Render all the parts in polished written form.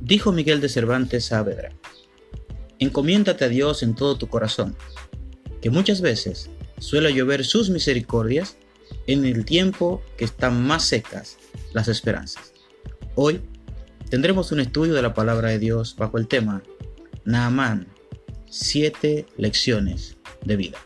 Dijo Miguel de Cervantes Saavedra: encomiéndate a Dios en todo tu corazón, que muchas veces suele llover sus misericordias en el tiempo que están más secas las esperanzas. Hoy tendremos un estudio de la palabra de Dios bajo el tema Naamán, 7 lecciones de vida.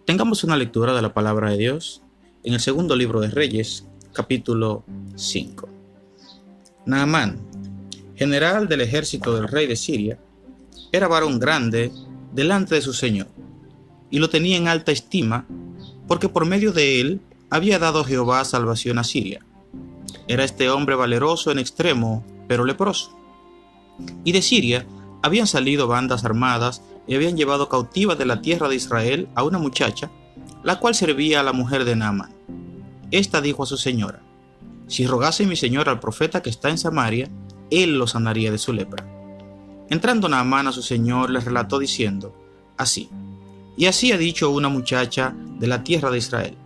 Tengamos una lectura de la palabra de Dios en el segundo libro de Reyes, capítulo 5. Naamán, general del ejército del rey de Siria, era varón grande delante de su señor, y lo tenía en alta estima, porque por medio de él había dado Jehová salvación a Siria. Era este hombre valeroso en extremo, pero leproso. Y de Siria habían salido bandas armadas y habían llevado cautiva de la tierra de Israel a una muchacha, la cual servía a la mujer de Naamán. Esta dijo a su señora: si rogase mi señor al profeta que está en Samaria, él lo sanaría de su lepra. Entrando Naamán a su señor, le relató diciendo: así ha dicho una muchacha de la tierra de Israel.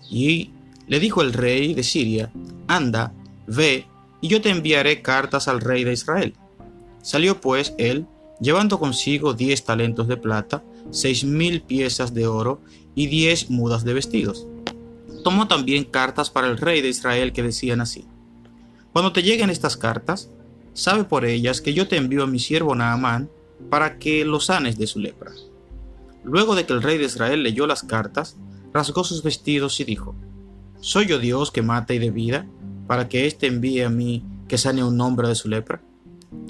Y le dijo el rey de Siria: anda, ve, y yo te enviaré cartas al rey de Israel. Salió pues él, llevando consigo 10 talentos de plata, 6,000 piezas de oro y 10 mudas de vestidos. Tomó también cartas para el rey de Israel que decían así: cuando te lleguen estas cartas, sabe por ellas que yo te envío a mi siervo Naamán para que lo sanes de su lepra. Luego de que el rey de Israel leyó las cartas, rasgó sus vestidos y dijo: ¿soy yo Dios que mata y de vida, para que éste envíe a mí que sane a un hombre de su lepra?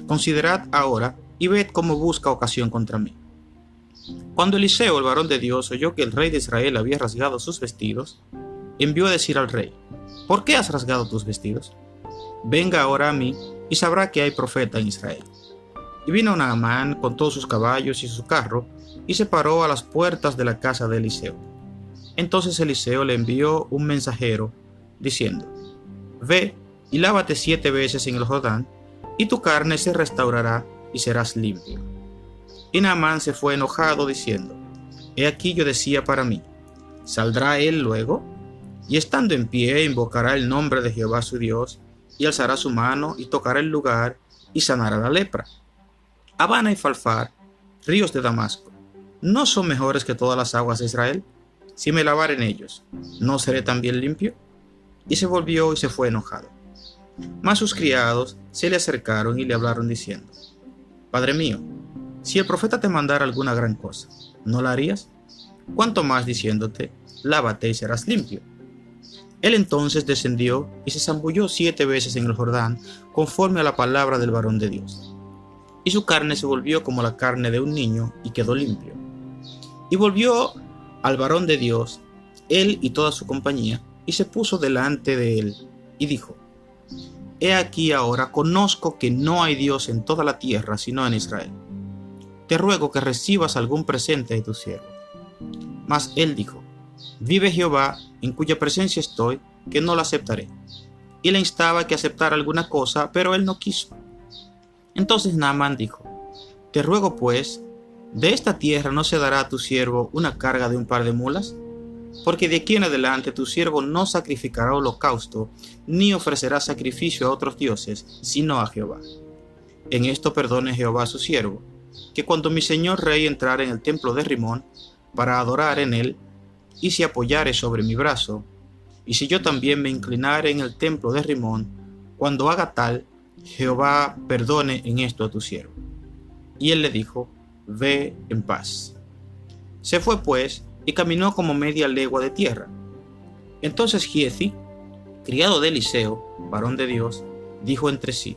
Considerad ahora y ved cómo busca ocasión contra mí. Cuando Eliseo, el varón de Dios, oyó que el rey de Israel había rasgado sus vestidos, envió a decir al rey: ¿por qué has rasgado tus vestidos? Venga ahora a mí y sabrá que hay profeta en Israel. Y vino Naamán con todos sus caballos y su carro, y se paró a las puertas de la casa de Eliseo. Entonces Eliseo le envió un mensajero, diciendo: ve y lávate 7 veces en el Jordán, y tu carne se restaurará y serás limpio. Y Naamán se fue enojado, diciendo: he aquí yo decía para mí: ¿saldrá él luego? Y estando en pie invocará el nombre de Jehová su Dios, y alzará su mano y tocará el lugar y sanará la lepra. Habana y Farfar, ríos de Damasco, ¿no son mejores que todas las aguas de Israel? Si me lavare en ellos, ¿no seré también limpio? Y se volvió y se fue enojado. Mas sus criados se le acercaron y le hablaron diciendo: Padre mío, si el profeta te mandara alguna gran cosa, ¿no la harías? Cuanto más diciéndote: lávate y serás limpio. Él entonces descendió y se zambulló 7 veces en el Jordán, conforme a la palabra del varón de Dios. Y su carne se volvió como la carne de un niño, y quedó limpio. Y volvió al varón de Dios, él y toda su compañía, y se puso delante de él, y dijo: he aquí ahora conozco que no hay Dios en toda la tierra sino en Israel. Te ruego que recibas algún presente de tu siervo. Mas él dijo: vive Jehová, en cuya presencia estoy, que no la aceptaré. Y le instaba que aceptara alguna cosa, pero él no quiso. Entonces Naamán dijo: te ruego pues, de esta tierra no se dará a tu siervo una carga de un par de mulas, porque de aquí en adelante tu siervo no sacrificará holocausto, ni ofrecerá sacrificio a otros dioses, sino a Jehová. En esto perdone Jehová a su siervo, que cuando mi señor rey entrare en el templo de Rimón, para adorar en él, y se apoyare sobre mi brazo, y si yo también me inclinare en el templo de Rimón, cuando haga tal, Jehová perdone en esto a tu siervo. Y él le dijo: ve en paz. Se fue pues, y caminó como media legua de tierra. Entonces Giezi, criado de Eliseo, varón de Dios, dijo entre sí: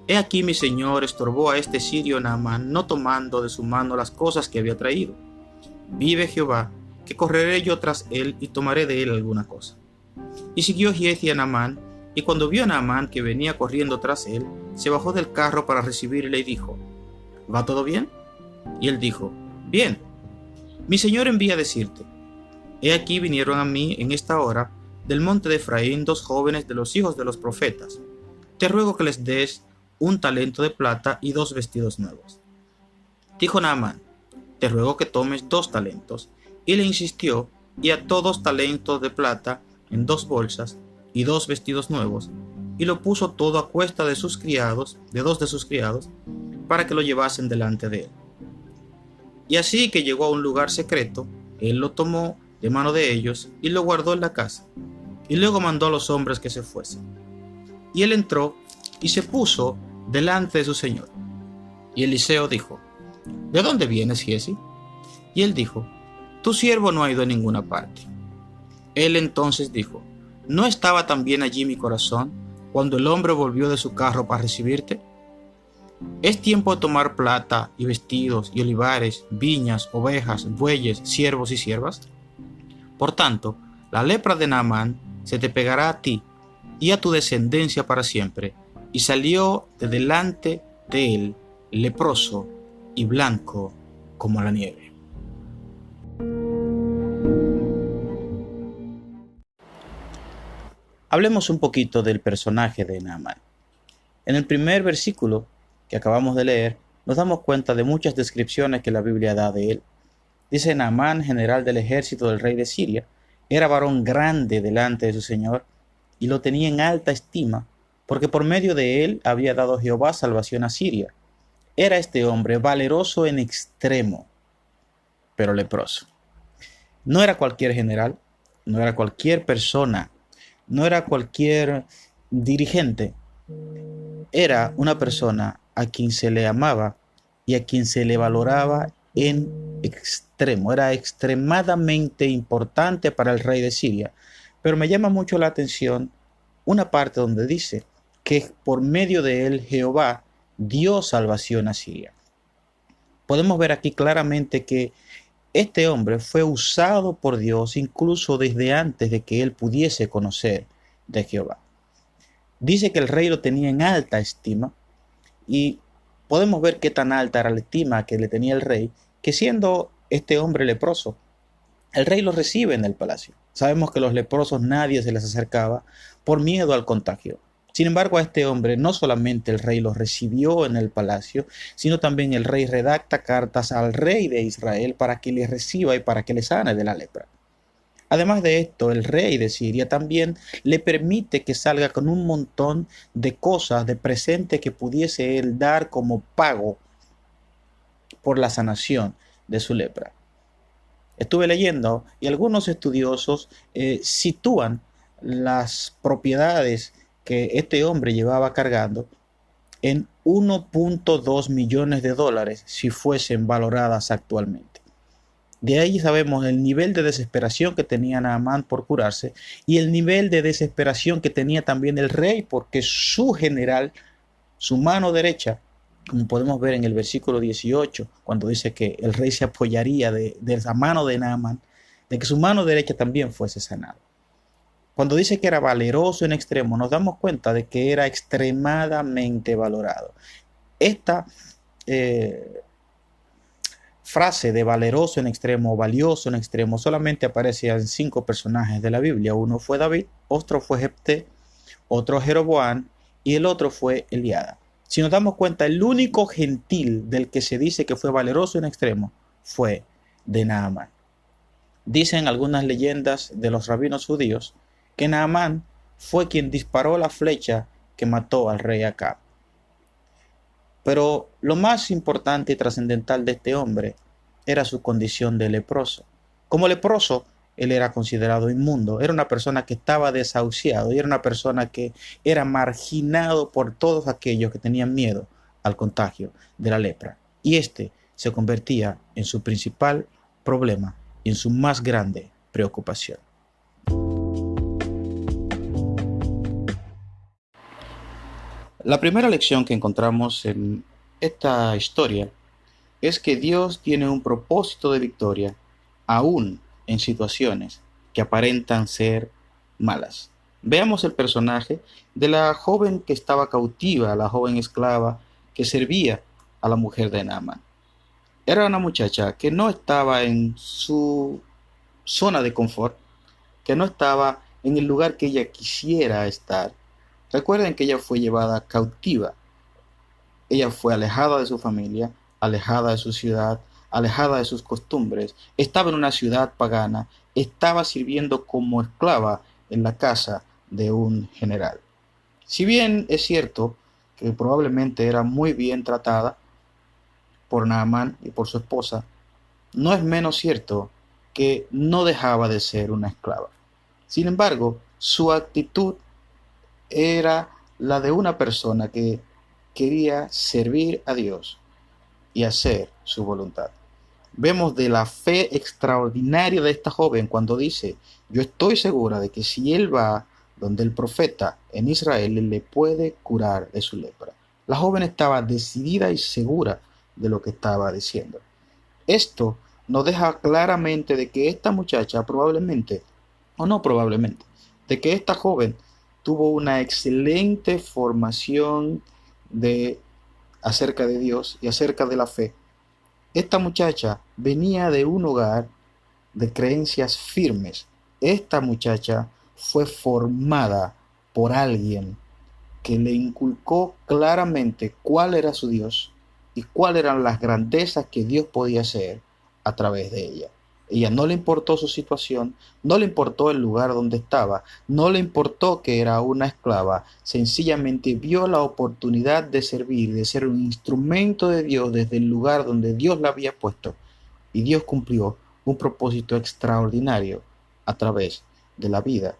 he aquí mi señor estorbó a este sirio Naamán, no tomando de su mano las cosas que había traído. Vive Jehová, que correré yo tras él y tomaré de él alguna cosa. Y siguió Giezi a Naamán, y cuando vio a Naamán que venía corriendo tras él, se bajó del carro para recibirle y dijo: ¿va todo bien? Y él dijo: bien. Mi señor envía a decirte: he aquí vinieron a mí en esta hora del monte de Efraín 2 jóvenes de los hijos de los profetas. Te ruego que les des 1 talento de plata y 2 vestidos nuevos. Dijo Naamán: te ruego que tomes 2 talentos y le insistió y ató 2 talentos de plata en 2 bolsas y 2 vestidos nuevos, y lo puso todo a cuesta de sus criados, de 2 de sus criados, para que lo llevasen delante de él. Y así que llegó a un lugar secreto, él lo tomó de mano de ellos y lo guardó en la casa, y luego mandó a los hombres que se fuesen. Y él entró y se puso delante de su señor. Y Eliseo dijo: ¿De dónde vienes, Giezi? Y él dijo: Tu siervo no ha ido a ninguna parte. Él entonces dijo: ¿No estaba también allí mi corazón cuando el hombre volvió de su carro para recibirte? Es tiempo de tomar plata y vestidos y olivares, viñas, ovejas, bueyes, siervos y siervas. Por tanto, la lepra de Naamán se te pegará a ti y a tu descendencia para siempre. Y salió de delante de él, leproso y blanco como la nieve. Hablemos un poquito del personaje de Naamán. En el primer versículo que acabamos de leer, nos damos cuenta de muchas descripciones que la Biblia da de él. Dice: Naamán, general del ejército del rey de Siria, era varón grande delante de su señor, y lo tenía en alta estima, porque por medio de él había dado Jehová salvación a Siria. Era este hombre valeroso en extremo, pero leproso. No era cualquier general, no era cualquier persona, no era cualquier dirigente. Era una persona a quien se le amaba y a quien se le valoraba en extremo. Era extremadamente importante para el rey de Siria. Pero me llama mucho la atención una parte donde dice que por medio de él Jehová dio salvación a Siria. Podemos ver aquí claramente que este hombre fue usado por Dios incluso desde antes de que él pudiese conocer de Jehová. Dice que el rey lo tenía en alta estima, y podemos ver qué tan alta era la estima que le tenía el rey, que siendo este hombre leproso, el rey lo recibe en el palacio. Sabemos que los leprosos nadie se les acercaba por miedo al contagio. Sin embargo, a este hombre no solamente el rey lo recibió en el palacio, sino también el rey redacta cartas al rey de Israel para que le reciba y para que le sane de la lepra. Además de esto, el rey de Siria también le permite que salga con un montón de cosas, de presentes que pudiese él dar como pago por la sanación de su lepra. Estuve leyendo y algunos estudiosos sitúan las propiedades que este hombre llevaba cargando en 1.2 millones de dólares si fuesen valoradas actualmente. De ahí sabemos el nivel de desesperación que tenía Naamán por curarse y el nivel de desesperación que tenía también el rey, porque su general, su mano derecha, como podemos ver en el versículo 18, cuando dice que el rey se apoyaría de la mano de Naamán, de que su mano derecha también fuese sanada. Cuando dice que era valeroso en extremo, nos damos cuenta de que era extremadamente valorado. Esta frase de valeroso en extremo o valioso en extremo solamente aparece en 5 personajes de la Biblia. Uno fue David, otro fue Jefté, otro Jeroboam y el otro fue Eliada. Si nos damos cuenta, el único gentil del que se dice que fue valeroso en extremo fue de Naamán. Dicen algunas leyendas de los rabinos judíos que Naamán fue quien disparó la flecha que mató al rey Acab. Pero lo más importante y trascendental de este hombre era su condición de leproso. Como leproso, él era considerado inmundo, era una persona que estaba desahuciado y era una persona que era marginado por todos aquellos que tenían miedo al contagio de la lepra. Y este se convertía en su principal problema y en su más grande preocupación. La primera lección que encontramos en esta historia es que Dios tiene un propósito de victoria aún en situaciones que aparentan ser malas. Veamos el personaje de la joven que estaba cautiva, la joven esclava que servía a la mujer de Naamán. Era una muchacha que no estaba en su zona de confort, que no estaba en el lugar que ella quisiera estar. Recuerden que ella fue llevada cautiva. Ella fue alejada de su familia, alejada de su ciudad, alejada de sus costumbres, estaba en una ciudad pagana, estaba sirviendo como esclava en la casa de un general. Si bien es cierto que probablemente era muy bien tratada por Naamán y por su esposa, no es menos cierto que no dejaba de ser una esclava. Sin embargo, su actitud era la de una persona que quería servir a Dios y hacer su voluntad. Vemos de la fe extraordinaria de esta joven cuando dice, yo estoy segura de que si él va donde el profeta en Israel, él le puede curar de su lepra. La joven estaba decidida y segura de lo que estaba diciendo. Esto nos deja claramente de que esta muchacha probablemente, o no probablemente, de que esta joven tuvo una excelente formación de acerca de Dios y acerca de la fe. Esta muchacha venía de un hogar de creencias firmes. Esta muchacha fue formada por alguien que le inculcó claramente cuál era su Dios y cuáles eran las grandezas que Dios podía hacer a través de ella. Ella no le importó su situación, no le importó el lugar donde estaba, no le importó que era una esclava, sencillamente vio la oportunidad de servir, de ser un instrumento de Dios desde el lugar donde Dios la había puesto. Y Dios cumplió un propósito extraordinario a través de la vida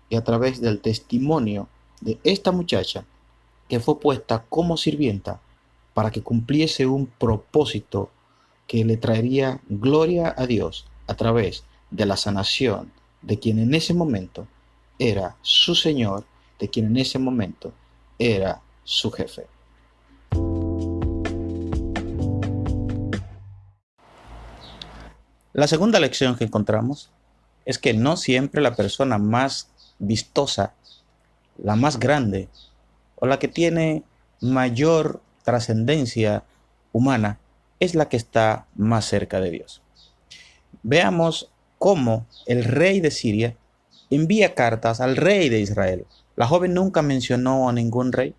y a través del testimonio de esta muchacha que fue puesta como sirvienta para que cumpliese un propósito que le traería gloria a Dios a través de la sanación de quien en ese momento era su Señor, de quien en ese momento era su jefe. La segunda lección que encontramos es que no siempre la persona más vistosa, la más grande o la que tiene mayor trascendencia humana es la que está más cerca de Dios. Veamos cómo el rey de Siria envía cartas al rey de Israel. La joven nunca mencionó a ningún rey.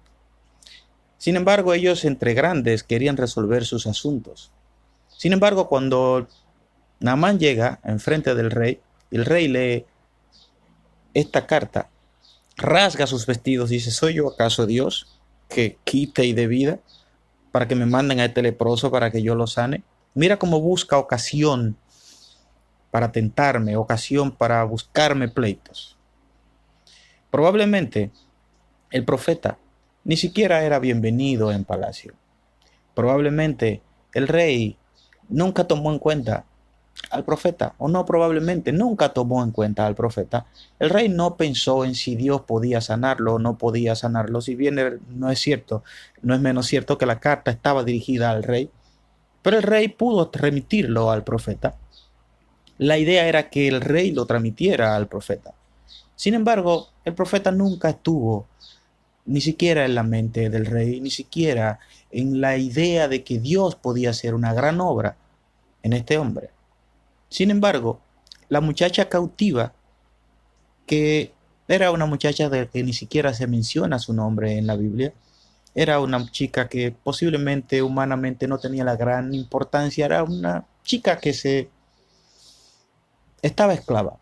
Sin embargo, ellos entre grandes querían resolver sus asuntos. Sin embargo, cuando Naamán llega enfrente del rey, el rey lee esta carta, rasga sus vestidos y dice, ¿soy yo acaso Dios que quite y dé vida para que me manden a este leproso para que yo lo sane? Mira cómo busca ocasión para tentarme, ocasión para buscarme pleitos. Probablemente el profeta ni siquiera era bienvenido en palacio. Probablemente el rey nunca tomó en cuenta al profeta, o no, probablemente nunca tomó en cuenta al profeta. El rey no pensó en si Dios podía sanarlo o no podía sanarlo, si bien no es cierto, no es menos cierto que la carta estaba dirigida al rey, pero el rey pudo remitirlo al profeta. La idea era que el rey lo transmitiera al profeta. Sin embargo, el profeta nunca estuvo ni siquiera en la mente del rey, ni siquiera en la idea de que Dios podía hacer una gran obra en este hombre. Sin embargo, la muchacha cautiva, que era una muchacha de que ni siquiera se menciona su nombre en la Biblia, era una chica que posiblemente humanamente no tenía la gran importancia, era una chica que estaba esclava.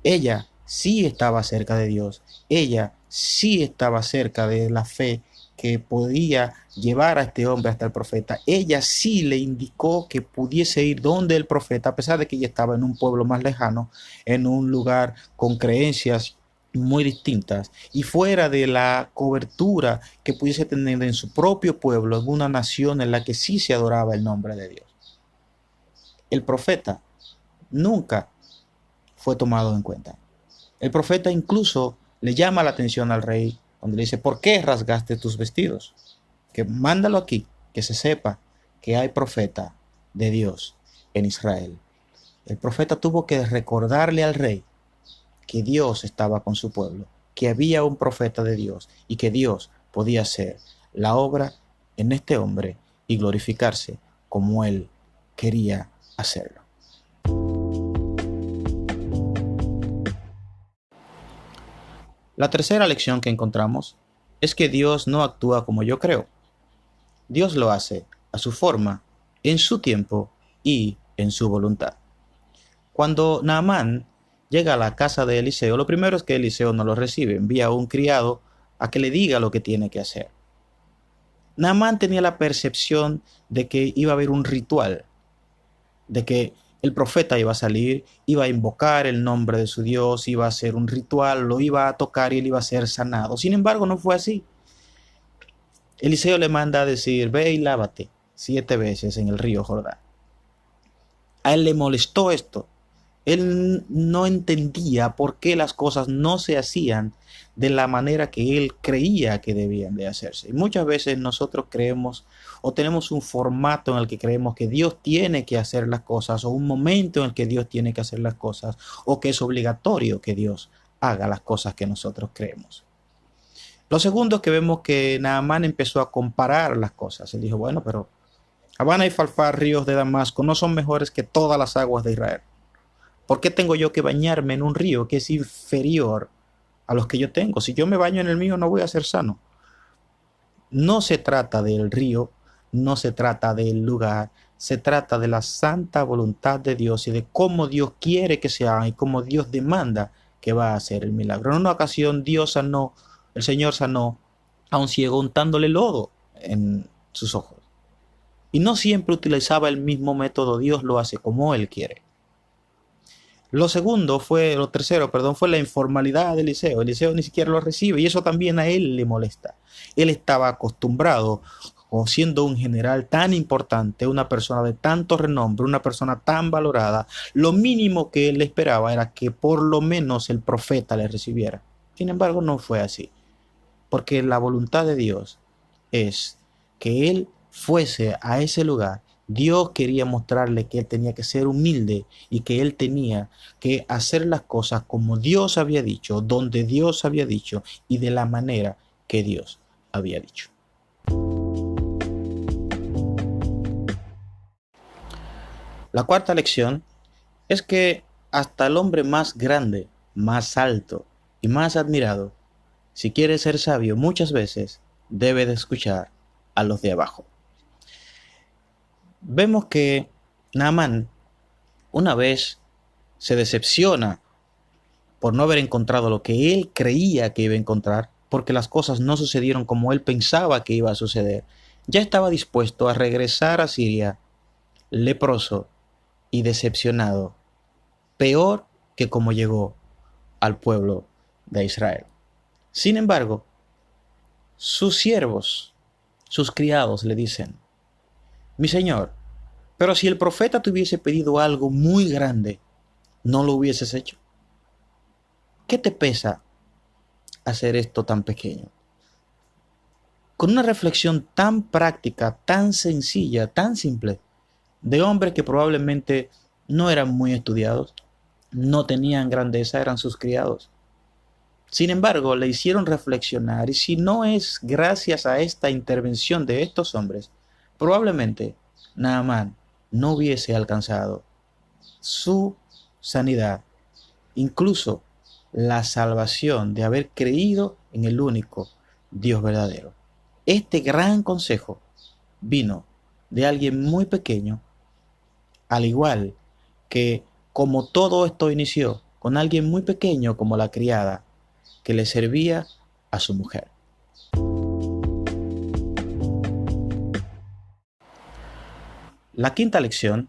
Ella sí estaba cerca de Dios, ella sí estaba cerca de la fe que podía llevar a este hombre hasta el profeta. Ella sí le indicó que pudiese ir donde el profeta, a pesar de que ella estaba en un pueblo más lejano, en un lugar con creencias muy distintas y fuera de la cobertura que pudiese tener en su propio pueblo, en una nación en la que sí se adoraba el nombre de Dios. El profeta nunca fue tomado en cuenta. El profeta incluso le llama la atención al rey donde le dice, ¿por qué rasgaste tus vestidos? Que mándalo aquí, que se sepa que hay profeta de Dios en Israel. El profeta tuvo que recordarle al rey que Dios estaba con su pueblo, que había un profeta de Dios y que Dios podía hacer la obra en este hombre y glorificarse como él quería hacerlo. La tercera lección que encontramos es que Dios no actúa como yo creo. Dios lo hace a su forma en su tiempo y en su voluntad. Cuando Naamán llega a la casa de Eliseo, lo primero es que Eliseo no lo recibe, envía a un criado a que le diga lo que tiene que hacer. Naamán tenía la percepción de que iba a haber un ritual, de que el profeta iba a salir, iba a invocar el nombre de su Dios, iba a hacer un ritual, lo iba a tocar y él iba a ser sanado. Sin embargo, no fue así. Eliseo le manda a decir, ve y lávate 7 veces en el río Jordán. A él le molestó esto. Él no entendía por qué las cosas no se hacían de la manera que él creía que debían de hacerse. Y muchas veces nosotros creemos o tenemos un formato en el que creemos que Dios tiene que hacer las cosas o un momento en el que Dios tiene que hacer las cosas o que es obligatorio que Dios haga las cosas que nosotros creemos. Lo segundo es que vemos que Naamán empezó a comparar las cosas. Él dijo, bueno, pero Habana y Farfar, ríos de Damasco, no son mejores que todas las aguas de Israel. ¿Por qué tengo yo que bañarme en un río que es inferior a los que yo tengo? Si yo me baño en el mío, no voy a ser sano. No se trata del río, no se trata del lugar, se trata de la santa voluntad de Dios y de cómo Dios quiere que se haga y cómo Dios demanda que va a hacer el milagro. En una ocasión el Señor sanó a un ciego untándole lodo en sus ojos. Y no siempre utilizaba el mismo método, Dios lo hace como Él quiere. Lo tercero, fue la informalidad de Eliseo. Eliseo ni siquiera lo recibe y eso también a él le molesta. Él estaba acostumbrado, o siendo un general tan importante, una persona de tanto renombre, una persona tan valorada, lo mínimo que él esperaba era que por lo menos el profeta le recibiera. Sin embargo, no fue así, porque la voluntad de Dios es que él fuese a ese lugar. Dios quería mostrarle que él tenía que ser humilde y que él tenía que hacer las cosas como Dios había dicho, donde Dios había dicho y de la manera que Dios había dicho. La cuarta lección es que hasta el hombre más grande, más alto y más admirado, si quiere ser sabio, muchas veces debe de escuchar a los de abajo. Vemos que Naamán una vez se decepciona por no haber encontrado lo que él creía que iba a encontrar, porque las cosas no sucedieron como él pensaba que iba a suceder. Ya estaba dispuesto a regresar a Siria, leproso y decepcionado, peor que como llegó al pueblo de Israel. Sin embargo, sus siervos, sus criados le dicen, mi señor, pero si el profeta te hubiese pedido algo muy grande, ¿no lo hubieses hecho? ¿Qué te pesa hacer esto tan pequeño? Con una reflexión tan práctica, tan sencilla, tan simple, de hombres que probablemente no eran muy estudiados, no tenían grandeza, eran sus criados. Sin embargo, le hicieron reflexionar y si no es gracias a esta intervención de estos hombres, probablemente Naamán no hubiese alcanzado su sanidad, incluso la salvación de haber creído en el único Dios verdadero. Este gran consejo vino de alguien muy pequeño, al igual que como todo esto inició con alguien muy pequeño como la criada que le servía a su mujer. La quinta lección,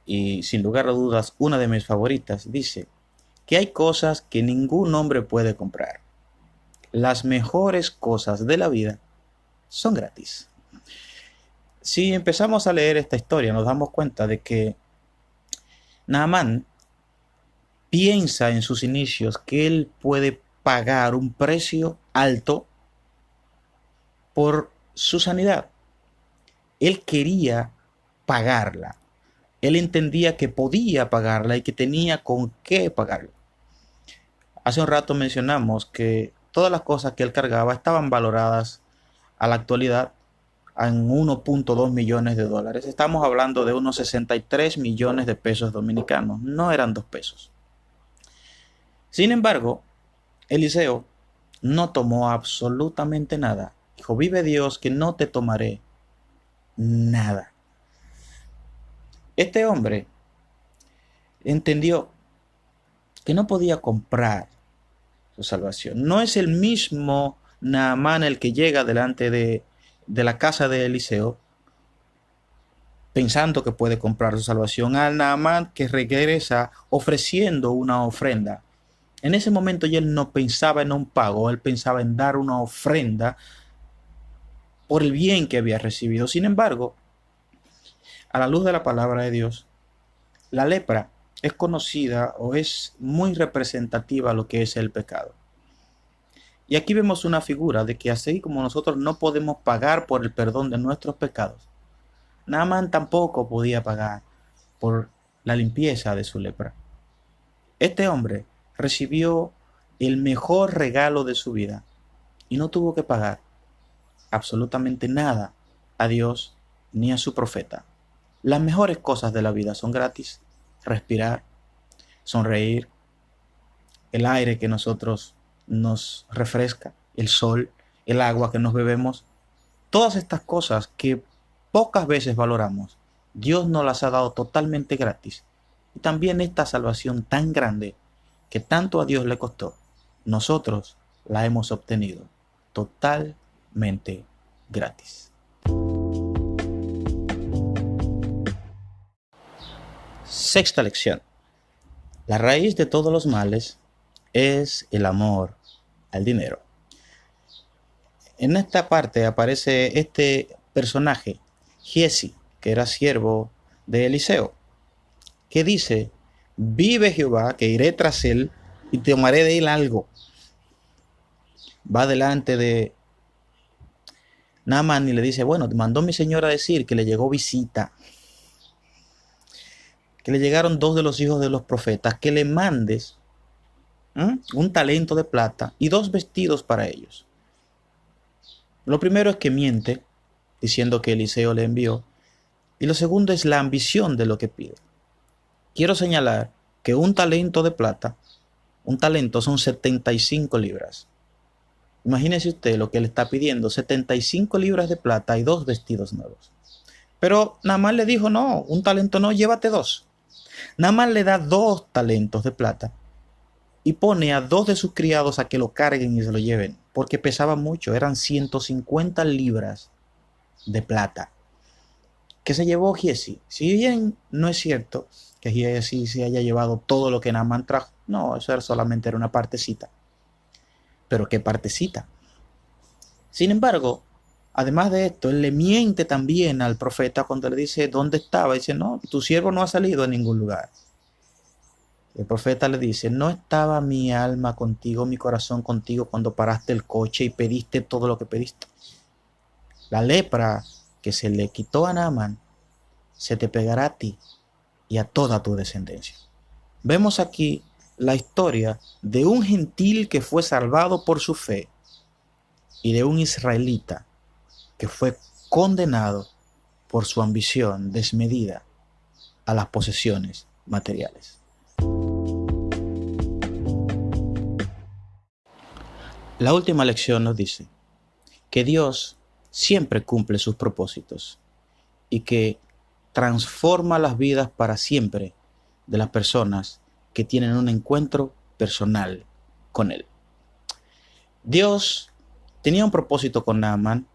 y sin lugar a dudas una de mis favoritas, dice que hay cosas que ningún hombre puede comprar. Las mejores cosas de la vida son gratis. Si empezamos a leer esta historia, nos damos cuenta de que Naamán piensa en sus inicios que él puede pagar un precio alto por su sanidad. Él quería pagarla. Él entendía que podía pagarla y que tenía con qué pagarla. Hace un rato mencionamos que todas las cosas que él cargaba estaban valoradas a la actualidad en 1.2 millones de dólares. Estamos hablando de unos 63 millones de pesos dominicanos. No eran 2 pesos. Sin embargo, Eliseo no tomó absolutamente nada. Dijo, vive Dios que no te tomaré nada. Este hombre entendió que no podía comprar su salvación. No es el mismo Naamán el que llega delante de la casa de Eliseo pensando que puede comprar su salvación, al Naamán que regresa ofreciendo una ofrenda. En ese momento ya él no pensaba en un pago, él pensaba en dar una ofrenda por el bien que había recibido. Sin embargo, a la luz de la palabra de Dios, la lepra es conocida o es muy representativa a lo que es el pecado. Y aquí vemos una figura de que así como nosotros no podemos pagar por el perdón de nuestros pecados, Naamán tampoco podía pagar por la limpieza de su lepra. Este hombre recibió el mejor regalo de su vida y no tuvo que pagar absolutamente nada a Dios ni a su profeta. Las mejores cosas de la vida son gratis: respirar, sonreír, el aire que nosotros nos refresca, el sol, el agua que nos bebemos. Todas estas cosas que pocas veces valoramos, Dios nos las ha dado totalmente gratis. Y también esta salvación tan grande que tanto a Dios le costó, nosotros la hemos obtenido totalmente gratis. Sexta lección. La raíz de todos los males es el amor al dinero. En esta parte aparece este personaje, Giezi, que era siervo de Eliseo, que dice: vive Jehová, que iré tras él y tomaré de él algo. Va delante de Naamán y le dice: bueno, mandó mi señora a decir que le llegó visita, que le llegaron 2 de los hijos de los profetas, que le mandes un talento de plata y 2 vestidos para ellos. Lo primero es que miente, diciendo que Eliseo le envió, y lo segundo es la ambición de lo que pide. Quiero señalar que un talento de plata, un talento son 75 libras. Imagínese usted lo que le está pidiendo: 75 libras de plata y 2 vestidos nuevos. Pero Naamán le dijo: no, un talento no, llévate 2. Naamán le da 2 talentos de plata y pone a 2 de sus criados a que lo carguen y se lo lleven, porque pesaba mucho, eran 150 libras de plata que se llevó Giezi. Si bien no es cierto que Giezi se haya llevado todo lo que Naamán trajo, no, eso solamente era una partecita. Pero qué partecita. Sin embargo, además de esto, él le miente también al profeta cuando le dice dónde estaba. Dice: no, tu siervo no ha salido a ningún lugar. El profeta le dice: no estaba mi alma contigo, mi corazón contigo cuando paraste el coche y pediste todo lo que pediste. La lepra que se le quitó a Naamán se te pegará a ti y a toda tu descendencia. Vemos aquí la historia de un gentil que fue salvado por su fe y de un israelita que fue condenado por su ambición desmedida a las posesiones materiales. La última lección nos dice que Dios siempre cumple sus propósitos y que transforma las vidas para siempre de las personas que tienen un encuentro personal con Él. Dios tenía un propósito con Naamán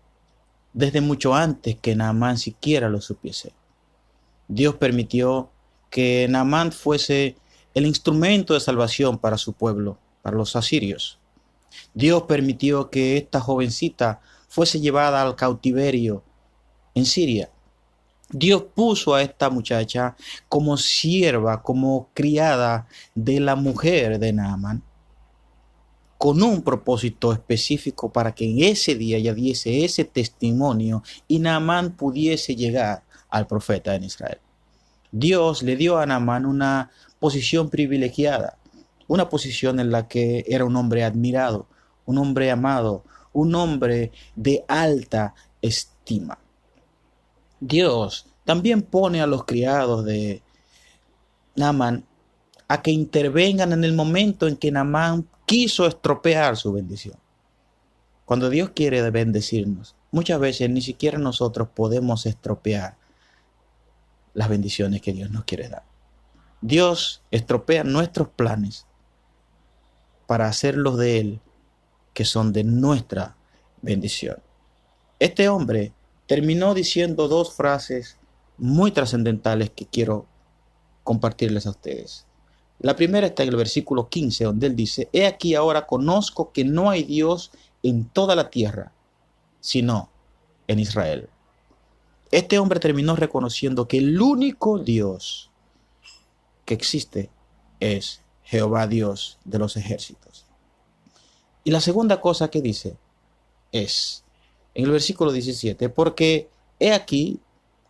desde mucho antes que Naamán siquiera lo supiese. Dios permitió que Naamán fuese el instrumento de salvación para su pueblo, para los asirios. Dios permitió que esta jovencita fuese llevada al cautiverio en Siria. Dios puso a esta muchacha como sierva, como criada de la mujer de Naamán, con un propósito específico para que en ese día ella diese ese testimonio y Naamán pudiese llegar al profeta en Israel. Dios le dio a Naamán una posición privilegiada, una posición en la que era un hombre admirado, un hombre amado, un hombre de alta estima. Dios también pone a los criados de Naamán a que intervengan en el momento en que Naamán quiso estropear su bendición. Cuando Dios quiere bendecirnos, muchas veces ni siquiera nosotros podemos estropear las bendiciones que Dios nos quiere dar. Dios estropea nuestros planes para hacerlos de Él, que son de nuestra bendición. Este hombre terminó diciendo dos frases muy trascendentales que quiero compartirles a ustedes. La primera está en el versículo 15, donde él dice: He aquí ahora conozco que no hay Dios en toda la tierra, sino en Israel. Este hombre terminó reconociendo que el único Dios que existe es Jehová, Dios de los ejércitos. Y la segunda cosa que dice es, en el versículo 17, porque he aquí,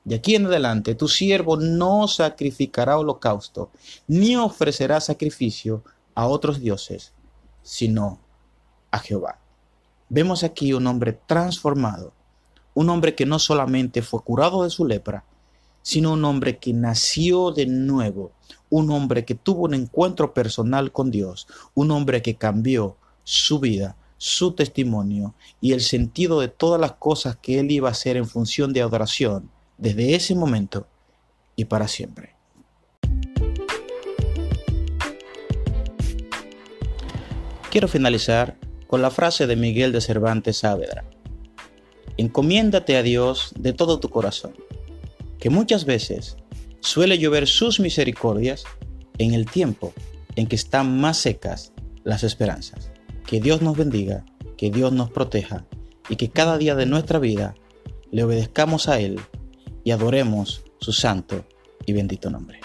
de aquí en adelante, tu siervo no sacrificará holocausto, ni ofrecerá sacrificio a otros dioses, sino a Jehová. Vemos aquí un hombre transformado, un hombre que no solamente fue curado de su lepra, sino un hombre que nació de nuevo, un hombre que tuvo un encuentro personal con Dios, un hombre que cambió su vida, su testimonio y el sentido de todas las cosas que él iba a hacer en función de adoración desde ese momento y para siempre. Quiero finalizar con la frase de Miguel de Cervantes Saavedra: encomiéndate a Dios de todo tu corazón, que muchas veces suele llover sus misericordias en el tiempo en que están más secas las esperanzas. Que Dios nos bendiga, que Dios nos proteja y que cada día de nuestra vida le obedezcamos a Él y adoremos su santo y bendito nombre.